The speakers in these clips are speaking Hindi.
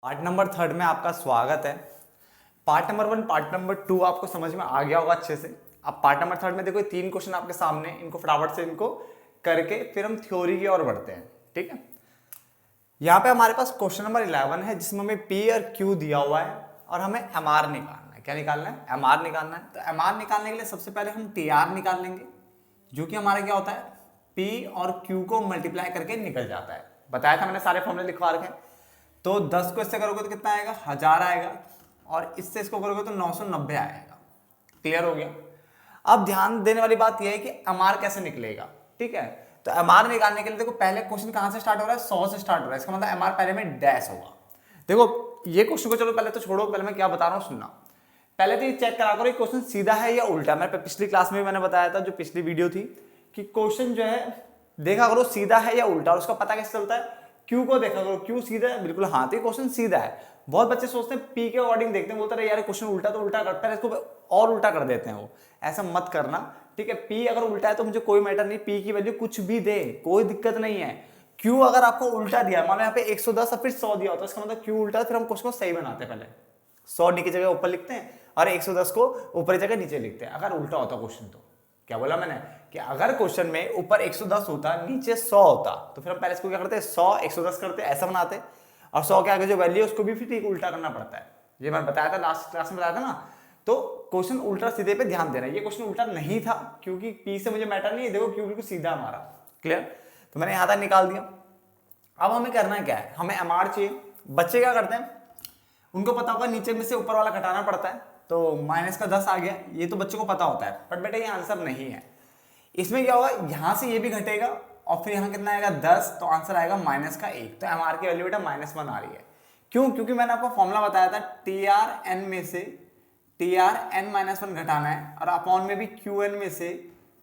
पार्ट नंबर 3 में आपका स्वागत है। पार्ट नंबर 1 पार्ट नंबर 2 आपको समझ में आ गया होगा अच्छे से। अब पार्ट नंबर 3 में देखो 3 क्वेश्चन आपके सामने, इनको फटाफट से इनको करके फिर हम थ्योरी की ओर बढ़ते हैं। ठीक है, यहाँ पे हमारे पास क्वेश्चन नंबर 11 है जिसमें हमें पी और क्यू दिया हुआ है और हमें एम आर निकालना है। क्या निकालना है? एम आर निकालना है। तो एम आर निकालने के लिए सबसे पहले हम टी आर निकाल लेंगे, जो कि हमारा क्या होता है, पी और क्यू को मल्टीप्लाई करके निकल जाता है। बताया था मैंने, सारे फॉर्मूले लिखवा रखे हैं। तो 10 को इससे करोगे तो कितना आएगा, 1000 आएगा, और इससे इसको करोगे तो 990 आएगा। क्लियर हो गया। अब ध्यान देने वाली बात यह है कि एम आर कैसे निकलेगा। ठीक है, तो एम आर निकालने के लिए देखो पहले क्वेश्चन कहां से स्टार्ट हो रहा है, 100 से स्टार्ट हो रहा है। इसका मतलब एम आर पहले में डैश होगा। देखो ये क्वेश्चन को चलो पहले तो छोड़ो, पहले मैं क्या बता रहा हूं सुनना। पहले तो ये चेक करा करो क्वेश्चन सीधा है या उल्टा। मैं पिछली क्लास में भी मैंने बताया था, जो पिछली वीडियो थी, कि क्वेश्चन जो है देखा करो सीधा है या उल्टा, और उसका पता कैसे चलता है, क्यू को देखा करो, क्यू सीधा है, बिल्कुल हाँ, तो ये क्वेश्चन सीधा है। बहुत बच्चे सोचते हैं पी के अकॉर्डिंग देखते हैं, बोलते हैं यार क्वेश्चन उल्टा तो उल्टा करता है, इसको और उल्टा कर देते हैं। वो ऐसा मत करना। ठीक है, पी अगर उल्टा है तो मुझे कोई मैटर नहीं, पी की वैल्यू कुछ भी दे, कोई दिक्कत नहीं है। क्यू अगर आपको उल्टा दिया, मान लो यहाँ पे 110 और फिर 100 दिया होता है, इसका मतलब क्यू उल्टा है, फिर हम क्वेश्चन को सही बनाते हैं। पहले 100 डी की जगह ऊपर लिखते हैं और 110 को ऊपर जगह नीचे लिखते हैं, अगर उल्टा होता क्वेश्चन। तो क्या बोला मैंने कि अगर क्वेश्चन में ऊपर 110 होता, नीचे 100 होता, तो फिर हम पहले इसको क्या करते हैं, 100 110 करते, ऐसा बनाते, और 100 के आगे जो वैल्यू है उसको भी फिर ठीक उल्टा करना पड़ता है। ये मैंने बताया था, लास्ट क्लास में बताया था ना। तो क्वेश्चन उल्टा सीधे पे ध्यान देना। ये क्वेश्चन उल्टा नहीं था क्योंकि पी से मुझे मैटर नहीं है, देखो क्यू बिल्कुल सीधा हमारा। क्लियर, तो मैंने यहां तक निकाल दिया। अब हमें करना क्या है, हमें एम आर चाहिए। बच्चे क्या करते हैं, उनको पता होगा नीचे में से ऊपर वाला घटाना पड़ता है, तो माइनस का 10 आ गया, ये तो बच्चों को पता होता है। बट बेटा ये आंसर नहीं है। इसमें क्या होगा, यहां से ये भी घटेगा और फिर यहां कितना आएगा 10, तो आंसर आएगा -1। तो एम आर की वैल्यू बेटा -1 आ रही है। क्यों? क्योंकि मैंने आपको फॉर्मूला बताया था, टी आर एन में से टी आर एन -1 घटाना है, और अपॉन में भी क्यू एन में से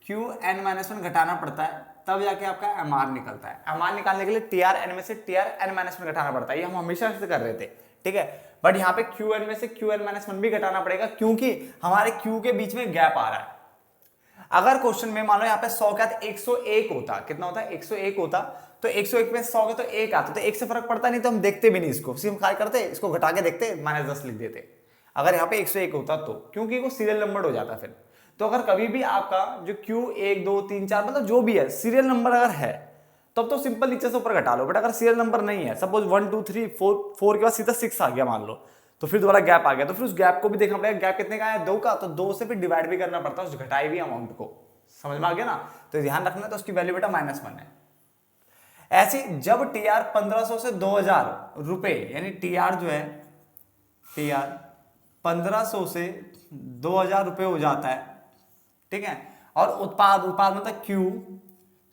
क्यू एन -1 घटाना पड़ता है, तब जाके आपका एम आर निकलता है। एम आर निकालने के लिए टी आर एन में से टी आर एन -1 घटाना पड़ता है। ये हम हमेशा से कर रहे थे। ठीक है, बट यहाँ पे क्यू एन में से क्यू एन -1 भी घटाना पड़ेगा, क्योंकि हमारे क्यू के बीच में गैप आ रहा है। अगर क्वेश्चन में मान लो यहाँ पे 100 का 101 होता, कितना होता है, 101 होता, तो 101 में 100 के तो 1 आता, तो 1 से फर्क पड़ता नहीं, तो हम देखते भी नहीं इसको, सिर्फ क्या करते, इसको घटा के देखते, -10 लिख देते। अगर यहाँ पे 101 होता तो, क्योंकि वो सीरियल नंबर हो जाता फिर। तो अगर कभी भी आपका जो क्यू 1 2 3 4 मतलब जो भी है सीरियल नंबर अगर है, तब तो सिंपल नीचे से ऊपर घटा लो। बट अगर सीरियल नंबर नहीं है, सपोज 1 2 3 4 के बाद सीधा 6 आ गया मान लो, तो फिर दोबारा गैप आ गया, तो फिर उस गैप को भी देखना पड़ेगा, गैप कितने का है, 2 का, तो 2 से फिर डिवाइड भी करना पड़ता है उस घटाई हुई अमाउंट को। समझ में आ गया ना? तो ध्यान रखना, तो उसकी वैल्यू बेटा -1 है। ऐसे जब टी आर 1500 से 2000 रुपए, यानी टी आर जो है, टी आर 1500 से 2000 रुपए हो जाता है। ठीक है, और उत्पाद मतलब क्यू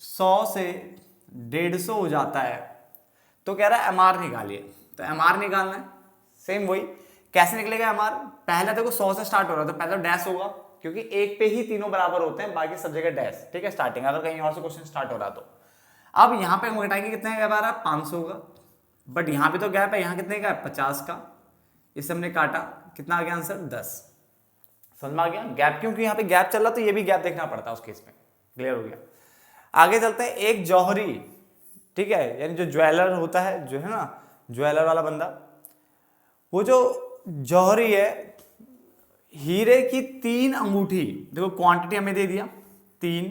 100 से 150 हो जाता है, तो कह रहा है एम आर निकालिए। तो एम आर निकालना है, सेम वही। कैसे निकलेगा एम आर, पहले देखो 100 से स्टार्ट हो रहा है, तो पहले तो डैश होगा, क्योंकि एक पे ही तीनों बराबर होते हैं, बाकी सब जगह डैश। ठीक है, स्टार्टिंग अगर कहीं और से क्वेश्चन स्टार्ट हो रहा तो। अब यहां पे हम घटाएंगे, कितने गैप आ रहा है, 500 का, बट यहां पे तो गैप है, यहां कितने का है, 50 का, इसे हमने काटा, कितना आ गया आंसर, 10। समझ में आ गया गैप, क्योंकि यहाँ पे गैप चल रहा तो ये भी गैप देखना पड़ता है उस केस में। क्लियर हो गया। आगे चलते हैं, एक जौहरी, ठीक है, यानी जो ज्वेलर होता है, जो है ना ज्वेलर वाला बंदा, वो जो जौहरी है, हीरे की 3 अंगूठी, देखो क्वांटिटी हमें दे दिया 3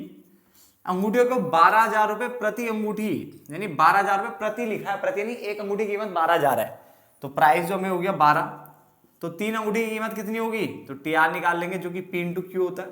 अंगूठियों को 12,000 रुपए प्रति अंगूठी, यानी 12,000 रुपए प्रति लिखा है, प्रति यानी एक अंगूठी की कीमत 12,000 है, तो प्राइस जो हमें हो गया 12, तो 3 अंगूठी की कीमत कितनी होगी, तो टी आर निकाल लेंगे, जो कि पी इंटू क्यू होता है,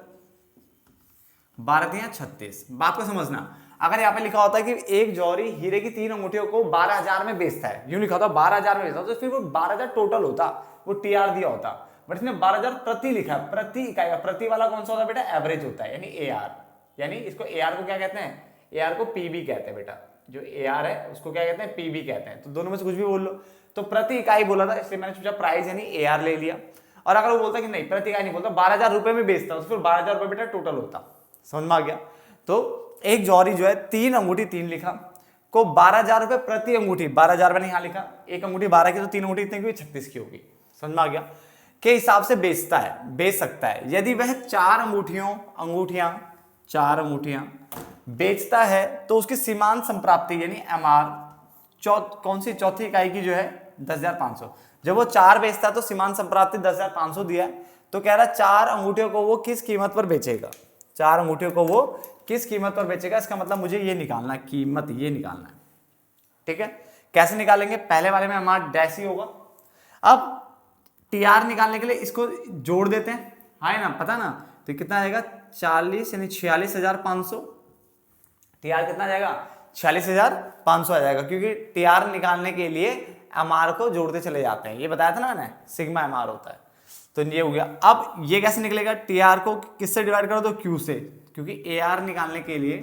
12 3 36। बात को समझना, अगर यहाँ पे लिखा होता है कि एक जौहरी हीरे की 3 अंगूठियों को 12,000 में बेचता है, यूं लिखा होता 12,000 में बेचता, तो फिर वो 12,000 टोटल होता, वो टी आर दिया होता। बट इसने 12,000 प्रति लिखा है, प्रति इकाई। प्रति वाला कौन सा होता है बेटा, एवरेज होता है, यानी ए आर, यानी इसको ए आर को क्या कहते हैं, ए आर को पीबी कहते हैं बेटा, जो ए आर है उसको क्या कहते हैं, पीबी कहते हैं। तो दोनों में से कुछ भी बोल लो, तो प्रति इकाई बोला था, इसलिए मैंने सोचा प्राइस यानी ए आर ले लिया। और अगर वो बोलता कि नहीं प्रति इकाई नहीं बोलता, 12,000 रुपए में बेचता, तो फिर 12,000 रुपए बेटा टोटल होता। समझ में आ गया। तो एक जौहरी जो है 3 अंगूठी 3 लिखा को 12,000 रुपए प्रति अंगूठी, 12,000 मैंने यहां लिखा, एक अंगूठी 12 की, तो 3 अंगूठी इतने की 36 की होगी। समझ में आ गया, के हिसाब से बेचता है, बेच सकता है। यदि वह 4 अंगूठियां बेचता है, तो उसकी सीमांत संप्राप्ति यानी एम आर, कौन सी चौथी इकाई की जो है 10,500। जब वो 4 बेचता तो सीमांत संप्राप्ति 10,500 दिया है, तो कह रहा है 4 अंगूठियों को वो किस कीमत पर बेचेगा, 4 अंगूठियों को वो किस कीमत पर बेचेगा। इसका मतलब मुझे ये निकालना है, कीमत ये निकालना है, ठीक है। कैसे निकालेंगे, पहले वाले में हमारा डैश ही होगा। अब टीआर निकालने के लिए इसको जोड़ देते हैं, है ना, पता ना, तो कितना आएगा 40 यानी 46,500। टीआर कितना आ जाएगा 46,500 आ जाएगा, क्योंकि टीआर निकालने के लिए एमआर को जोड़ते चले जाते हैं, ये बताया था ना मैंने, सिग्मा एमआर होता है। तो ये हो गया। अब ये कैसे निकलेगा, टीआर को किससे डिवाइड करो, तो क्यू से, क्योंकि एआर निकालने के लिए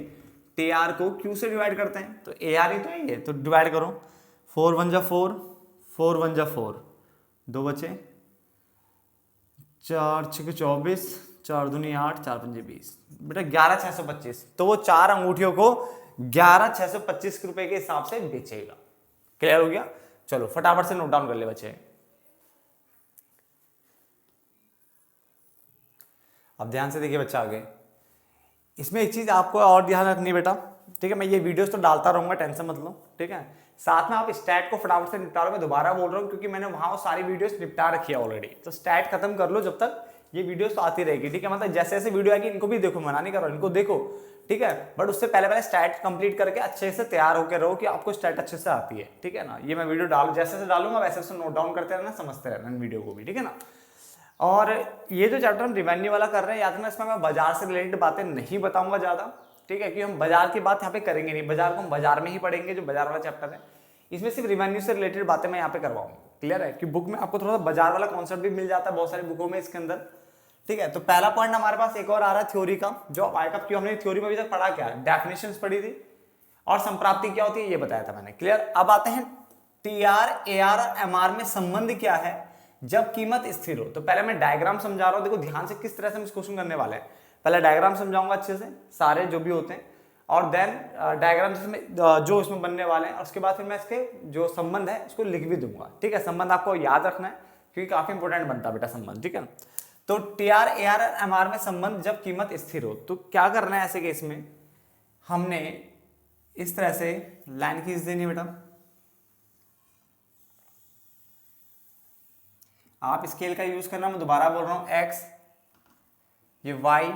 टीआर को क्यू से डिवाइड करते हैं, तो एआर ही तो है ये, तो डिवाइड करो। 4 1 जा 4, 4 1 जा 4, 2 बचे, 4 6 24, 4 दूनी 8, 4 पंजे 20, बेटा 11,625। तो वो 4 अंगूठियों को 11,625 रुपए के हिसाब से बेचेगा। क्लियर हो गया। चलो फटाफट से नोट डाउन कर ले बच्चे। अब ध्यान से देखिए बच्चा आगे, इसमें एक चीज आपको और ध्यान रखनी है बेटा, ठीक है। मैं ये वीडियोस तो डालता रहूंगा, टेंशन मत लो, ठीक है। साथ में आप स्टैट को फटाफट से निपटा लो। मैं दोबारा बोल रहा हूँ क्योंकि मैंने वहां वो सारी वीडियोस निपटा रखी है ऑलरेडी, तो स्टैट खत्म कर लो जब तक ये वीडियोस तो आती रहेगी, ठीक है। मतलब जैसे जैसे वीडियो आएगी इनको भी देखो, मना नहीं कर रहा हूं, इनको देखो, ठीक है। बट उससे पहले पहले स्टैट कंप्लीट करके अच्छे से तैयार होकर रहो कि आपको स्टैट अच्छे से आती है, ठीक है ना। ये मैं वीडियो जैसे जैसे डालूंगा वैसे वैसे नोट डाउन करते रहना, समझते रहना वीडियो को भी, ठीक है ना। और ये जो चैप्टर हम रिवेन्यू वाला कर रहे हैं, याद रखना इसमें मैं बाजार से रिलेटेड बातें नहीं बताऊंगा ज्यादा, ठीक है, क्योंकि हम बाजार की बात यहाँ पे करेंगे नहीं, बाजार को हम बाजार में ही पढ़ेंगे, जो बाजार वाला चैप्टर है। इसमें सिर्फ रिवेन्यू से रिलेटेड बातें मैं यहाँ पे करवाऊंगा। क्लियर है कि बुक में आपको थोड़ा सा बाजार वाला कॉन्सेप्ट भी मिल जाता है बहुत सारी बुकों में इसके अंदर, ठीक है। तो पहला पॉइंट हमारे पास एक और आ रहा है थ्योरी का, जो आएगा, क्यों हमने थ्योरी में अभी तक पढ़ा क्या है, डेफिनेशंस पढ़ी थी और संप्राप्ति क्या होती है ये बताया था मैंने। क्लियर। अब आते हैं टीआर, एआर और एमआर में संबंध क्या है जब कीमत स्थिर हो। तो पहले मैं डायग्राम समझा रहा हूं, देखो ध्यान से किस तरह से हम इस क्वेश्चन करने वाले हैं। पहले डायग्राम समझाऊंगा अच्छे से सारे जो भी होते हैं, और देन डायग्राम जो इसमें बनने वाले हैं, और उसके बाद फिर मैं इसके जो संबंध है उसको लिख भी दूंगा, ठीक है। संबंध आपको याद रखना है क्योंकि काफी इंपॉर्टेंट बनता है बेटा संबंध, ठीक है। तो टीआर, एआर और एमआर में संबंध जब कीमत स्थिर हो, तो क्या करना है ऐसे केस में, हमने इस तरह से लाइन खींच देनी बेटा। आप स्केल का यूज करना, मैं दोबारा बोल रहा हूं, एक्स, ये वाई,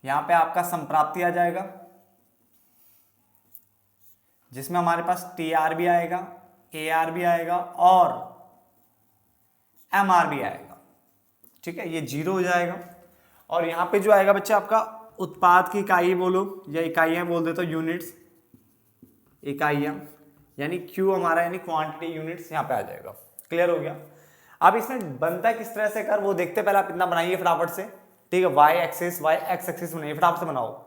यहां पे आपका संप्राप्ति आ जाएगा जिसमें हमारे पास टी आर भी आएगा, ए आर भी आएगा और एम आर भी आएगा, ठीक है। ये 0 हो जाएगा। और यहां पे जो आएगा बच्चा आपका उत्पाद की इकाई बोलो या इकाइयां बोल देते हो, यूनिट्स, इकाइयां, यानी क्यू हमारा यानी क्वांटिटी यूनिट्स यहां पे आ जाएगा। क्लियर हो गया। अब इसमें बनता है किस तरह से कर वो देखते, पहले आप इतना बनाइए फटाफट से, ठीक है। Y axis, Y X axis बनाइए फटाफट से, बनाओ।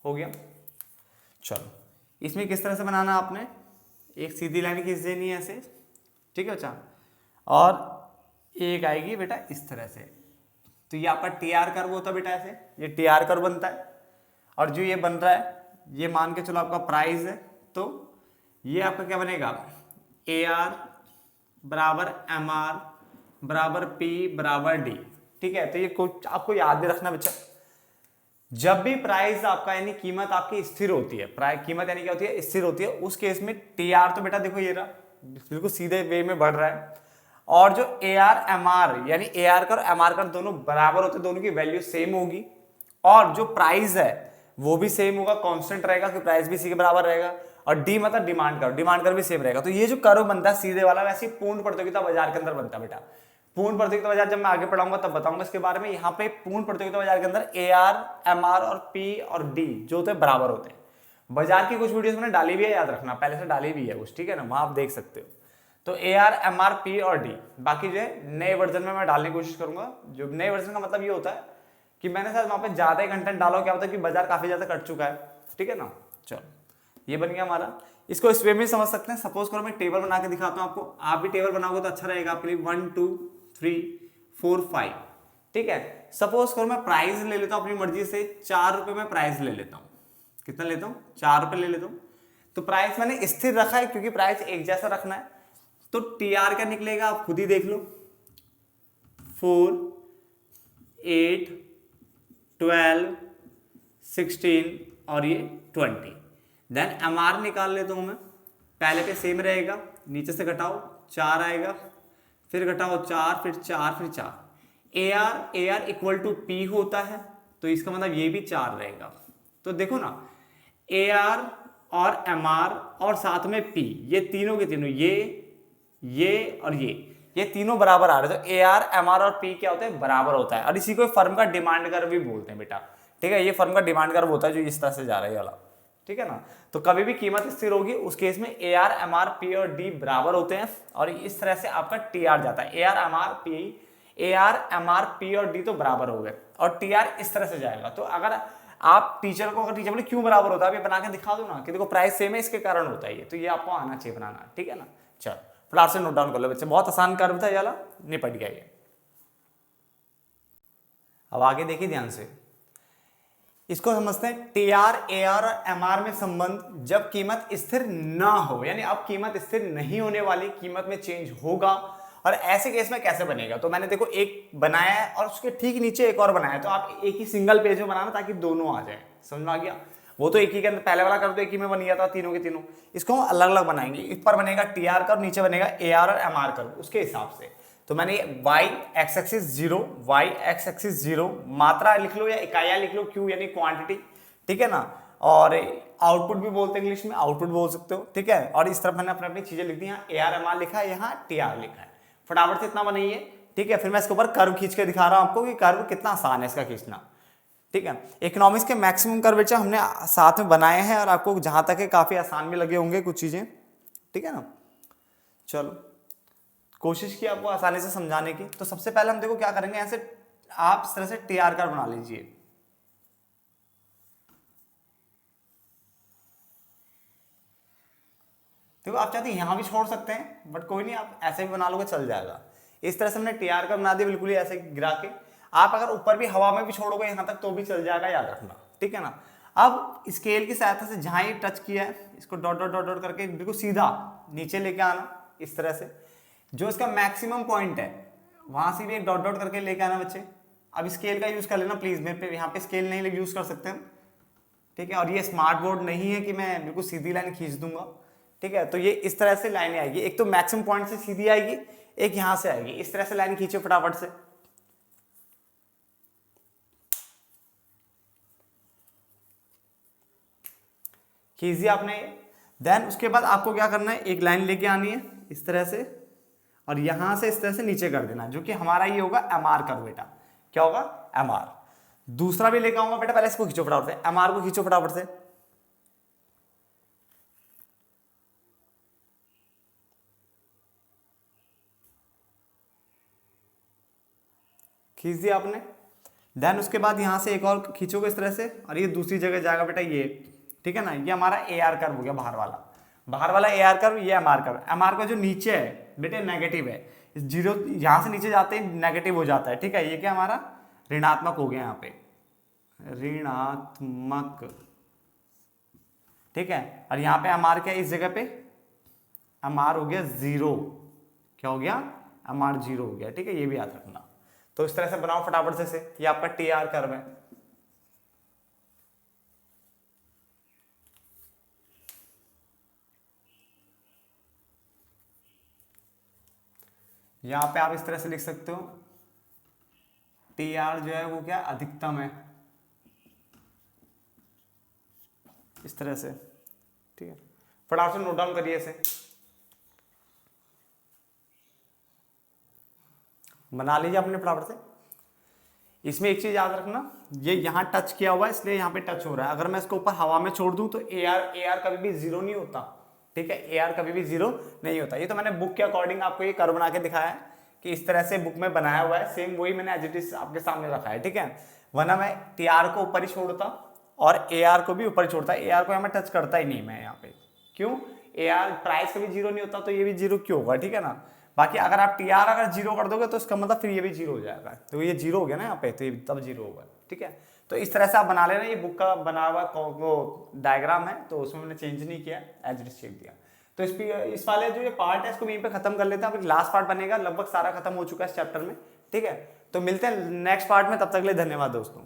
हो गया। चलो इसमें किस तरह से बनाना आपने, एक सीधी लाइन खींच देनी है ऐसे, ठीक है बच्चा, और एक आएगी बेटा इस तरह से। तो ये आपका टी आर कर्व होता है बेटा, ऐसे ये टी आर कर्व बनता है। और जो ये बन रहा है, ये मान के चलो आपका प्राइस है, तो ये आपका क्या बनेगा, ए आर बराबर एम आर बराबर पी बराबर डी, ठीक है। तो ये कुछ आपको याद भी रखना बच्चा, जब भी प्राइस आपका यानी कीमत आपकी स्थिर होती है, कीमत यानी क्या होती है, स्थिर होती है, उस केस में टी आर तो बेटा देखो ये रहा, बिल्कुल सीधे वे में बढ़ रहा है। और जो ए आर एम आर यानी ए आर का और एम आर का दोनों बराबर होते, दोनों की वैल्यू सेम होगी। और जो प्राइस है वो भी सेम होगा, कांस्टेंट रहेगा, कि प्राइस भी सी के बराबर रहेगा। और डी मतलब डिमांड कर भी सेम रहेगा। तो ये जो कर्व बनता है सीधे वाला, वैसे ही पूर्ण प्रतियोगिता बाजार के अंदर बनता है बेटा। पूर्ण प्रतियोगिता बाजार जब मैं आगे पढ़ाऊंगा तब बताऊंगा इसके बारे में। यहाँ पे पूर्ण प्रतियोगिता बाजार के अंदर ए आर, एम आर और पी और डी जो होते हैं बराबर होते हैं। बाजार की कुछ वीडियोस मैंने डाली भी है, याद रखना, पहले से डाली भी है कुछ, ठीक है ना, वहां आप देख सकते हो। तो A R, M R, P और डी, बाकी जो है नए वर्जन में मैं डालने की कोशिश करूंगा। जो नए वर्जन का मतलब ये होता है कि मैंने शायद वहां पे ज्यादा ही कंटेंट डालो, क्या होता है कि बाजार काफी ज्यादा कट चुका है, ठीक है ना। चलो ये बन गया हमारा। इसको इस वे में समझ सकते हैं। सपोज करो मैं टेबल बना के दिखाता हूं आपको, आप भी टेबल बनाओगे तो अच्छा रहेगा आपके लिए। 1 2 3 4 5, ठीक है। सपोज करो मैं प्राइस ले लेता हूं अपनी मर्जी से, 4 रुपए में प्राइस ले लेता हूं। कितना लेता हूं, 4 रुपए ले लेता हूं। तो प्राइस मैंने स्थिर रखा है क्योंकि प्राइस एक जैसा रखना है। तो टी आर क्या निकलेगा आप खुद ही देख लो, 4 8 12 16 और ये 20। देन एम आर निकाल लेता हूँ मैं, पहले पे सेम रहेगा, नीचे से घटाओ 4 आएगा, फिर घटाओ 4, फिर 4, फिर 4। A R equal to P होता है, तो इसका मतलब ये भी 4 रहेगा। तो देखो ना, ए आर और एम आर और साथ में पी, ये तीनों के तीनों, ये और ये तीनों बराबर आ रहे हैं। तो ए आर एम आर और पी क्या होता है, बराबर होता है। और इसी को फर्म का डिमांड कर्व भी बोलते हैं बेटा, ठीक है। ये फर्म का डिमांड कर्व होता है जो इस तरह से जा रहा है वाला, ठीक है ना। तो कभी भी कीमत स्थिर होगी उस केस में A R M R P और डी बराबर होते हैं, और इस तरह से आपका टी आर जाता है। A R M R P और डी तो बराबर हो गए, और टी आर इस तरह से जाएगा। तो अगर आप टीचर बोले क्यों बराबर होता है, अभी बना के दिखा दो ना कि देखो प्राइस सेम है, इसके कारण होता है ये। तो ये आपको आना चाहिए बनाना, ठीक है ना। चलो फटाफट से नोट डाउन कर लो बच्चे, बहुत आसान कर्व था ये वाला, निपट गया ये। अब आगे देखिए ध्यान से, इसको समझते हैं। टी आर, ए आर और एम आर में संबंध जब कीमत स्थिर ना हो, यानी अब कीमत स्थिर नहीं होने वाली, कीमत में चेंज होगा। और ऐसे केस में कैसे बनेगा, तो मैंने देखो एक बनाया है और उसके ठीक नीचे एक और बनाया है, तो आप एक ही सिंगल पेज में बनाना ताकि दोनों आ जाए, समझ में आ गया। वो तो एक ही के अंदर पहले वाला कर तो एक ही में बन गया था तीनों के तीनों, इसको हम अलग अलग बनाएंगे। इस पर बनेगा टी आर कर्व, नीचे बनेगा ए आर और एम आर कर्व, उसके हिसाब से। तो मैंने y x axis 0, y x axis 0, मात्रा लिख लो या इकाइयां लिख लो, q यानी क्वांटिटी, ठीक है ना। और आउटपुट भी बोलते हैं, इंग्लिश में आउटपुट बोल सकते हो, ठीक है। और इस तरफ मैंने अपनी अपनी चीजें लिख दी, यहाँ ए आर एम आर लिखा है, यहाँ टी आर लिखा है। फटाफट से इतना बनाइए, ठीक है। फिर मैं इसके ऊपर कर्व खींच के दिखा रहा हूं आपको कि कर्व कितना आसान है इसका खींचना, ठीक है। इकोनॉमिक्स के मैक्सिमम कर्वेचर हमने साथ में बनाए हैं, और आपको जहां तक है काफी आसान भी लगे होंगे कुछ चीजें, ठीक है ना। चलो कोशिश की आपको आसानी से समझाने की। तो सबसे पहले हम देखो क्या करेंगे, ऐसे आप इस तरह से टी आर कर्व बना लीजिए। देखो आप चाहते हैं यहां भी छोड़ सकते हैं, बट कोई नहीं, आप ऐसे भी बना लोगे चल जाएगा। इस तरह से हमने टी आर कर्व बना दिया, बिल्कुल ही ऐसे गिरा के। आप अगर ऊपर भी हवा में भी छोड़ोगे यहां तक तो भी चल जाएगा, याद रखना, ठीक है ना। अब स्केल की सहायता से जहां ये टच किया है, इसको डॉट डॉट डॉट डॉट करके बिल्कुल सीधा नीचे लेके आना, इस तरह से। जो इसका मैक्सिमम पॉइंट है वहां से भी एक डॉट डॉट करके लेके आना बच्चे। अब स्केल का यूज कर लेना प्लीज, मेरे पे यहाँ पे स्केल नहीं यूज कर सकते हम, ठीक है। और ये स्मार्ट बोर्ड नहीं है कि मैं बिल्कुल सीधी लाइन खींच दूंगा, ठीक है। तो ये इस तरह से लाइनें आएगी, एक तो मैक्सिमम पॉइंट से सीधी आएगी, एक यहां से आएगी। इस तरह से लाइन खींचे फटाफट से, खींचिए आपने। देन उसके बाद आपको क्या करना है, एक लाइन लेके आनी है इस तरह से, और यहां से इस तरह से नीचे कर देना, जो कि हमारा ये होगा एम आर कर्व बेटा। क्या होगा, एम आर। दूसरा भी लेकर आऊंगा बेटा, पहले इसको खींचो फटाफट से, एम आर को खींचो फटाफट से। खींच दिया आपने। देन उसके बाद यहां से एक और खींचोगे इस तरह से, और ये दूसरी जगह जाएगा बेटा ये, ठीक है ना। ये हमारा ए आर कर्व हो गया, बाहर वाला ए आर कर्व, ये M R curve. M R का जो नीचे है बेटे नेगेटिव है, जीरो यहां से नीचे जाते ही नेगेटिव हो जाता है, ठीक है। ये क्या हमारा ऋणात्मक हो गया यहाँ पे, ऋणात्मक, ठीक है। और यहाँ पे एम आर क्या है, इस जगह पे एम आर हो गया 0, क्या हो गया, एम आर 0 हो गया, ठीक है। ये भी याद रखना। तो इस तरह से बनाओ फटाफट से, ये आपका टी आर कर्व है। यहां पे आप इस तरह से लिख सकते हो, टी आर जो है वो क्या अधिकतम है, इस तरह से, ठीक है। फटाफट से नोट डाउन करिए इसे, बना लीजिए अपने फटाफट से। इसमें एक चीज याद रखना, ये यहां टच किया हुआ है इसलिए यहां पे टच हो रहा है। अगर मैं इसको ऊपर हवा में छोड़ दूं तो ए आर कभी भी 0 नहीं होता, ठीक है। ए आर कभी भी 0 नहीं होता। ये तो मैंने बुक के अकॉर्डिंग आपको ये कर्व बना के दिखाया है कि इस तरह से बुक में बनाया हुआ है, सेम वही मैंने एज इट इज आपके सामने रखा है, ठीक है। वरना मैं टी आर को ऊपर ही छोड़ता और ए आर को भी ऊपर ही छोड़ता, ए आर को यहाँ टच करता ही नहीं मैं यहाँ पे, क्यों, ए आर प्राइस कभी 0 नहीं होता, तो ये भी 0 क्यों होगा, ठीक है ना। बाकी अगर आप टी आर अगर 0 कर दोगे तो इसका मतलब फिर ये भी 0 हो जाएगा, तो ये 0 हो गया ना यहाँ पे, तो ये तब 0 होगा, ठीक है। तो इस तरह से आप बना लेना। ये बुक का बना हुआ वो डायग्राम है, तो उसमें मैंने चेंज नहीं किया, एज इट इज शेप दिया। तो इस वाले जो ये पार्ट है इसको यहीं पे खत्म कर लेते हैं। अब लास्ट पार्ट बनेगा, लगभग सारा खत्म हो चुका है इस चैप्टर में, ठीक है। तो मिलते हैं नेक्स्ट पार्ट में, तब तक के लिए धन्यवाद दोस्तों।